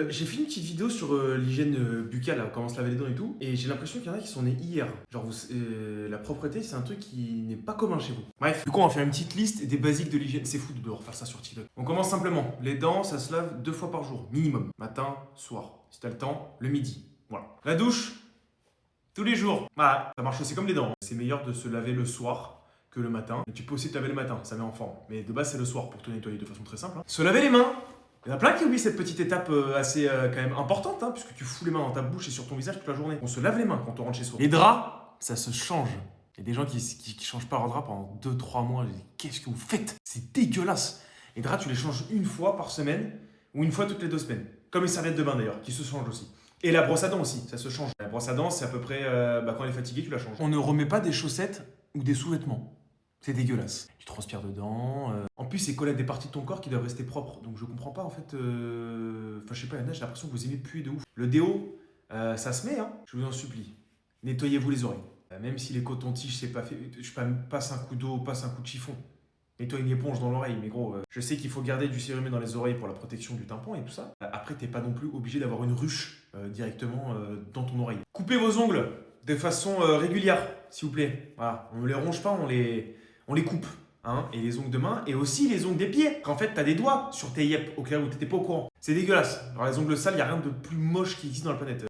J'ai fait une petite vidéo sur l'hygiène buccale, là, comment se laver les dents et tout, et j'ai l'impression qu'il y en a qui sont nés hier. Genre, la propreté, c'est un truc qui n'est pas commun chez vous. Bref, du coup, on va faire une petite liste des basiques de l'hygiène. C'est fou de devoir faire ça sur TikTok. On commence simplement. Les dents, ça se lave 2 fois par jour, minimum. Matin, soir. Si t'as le temps, le midi. Voilà. La douche, tous les jours. Voilà, ça marche aussi comme les dents. C'est meilleur de se laver le soir que le matin. Mais tu peux aussi te laver le matin, ça met en forme. Mais de base, c'est le soir pour te nettoyer de façon très simple. Se laver les mains. Il y en a plein qui oublient cette petite étape assez quand même importante, hein, puisque tu fous les mains dans ta bouche et sur ton visage toute la journée. On se lave les mains quand on rentre chez soi. Les draps, ça se change. Il y a des gens qui changent pas leurs draps pendant 2-3 mois. Je dis, qu'est-ce que vous faites? C'est dégueulasse. Les draps, tu les changes une fois par semaine ou une fois toutes les 2 semaines. Comme les serviettes de bain d'ailleurs, qui se changent aussi. Et la brosse à dents aussi, ça se change. La brosse à dents, c'est à peu près quand elle est fatiguée, tu la changes. On ne remet pas des chaussettes ou des sous-vêtements. C'est dégueulasse. Tu transpires dedans. En plus, c'est collé à des parties de ton corps qui doivent rester propres. Donc je comprends pas en fait. Enfin, je sais pas, il y en a, j'ai l'impression que vous aimez puer de ouf. Le déo, ça se met, hein. Je vous en supplie. Nettoyez-vous les oreilles. Même si les cotons-tiges, c'est pas fait. Je passe un coup d'eau, passe un coup de chiffon. Nettoie une éponge dans l'oreille. Mais gros, je sais qu'il faut garder du sérum dans les oreilles pour la protection du tympan et tout ça. Après, t'es pas non plus obligé d'avoir une ruche directement dans ton oreille. Coupez vos ongles de façon régulière, s'il vous plaît. Voilà, on ne les ronge pas, on les coupe. Hein, et les ongles de main, et aussi les ongles des pieds. Qu'en fait, t'as des doigts sur tes yep, au cas où t'étais pas au courant. C'est dégueulasse. Alors, les ongles sales, il n'y a rien de plus moche qui existe dans la planète.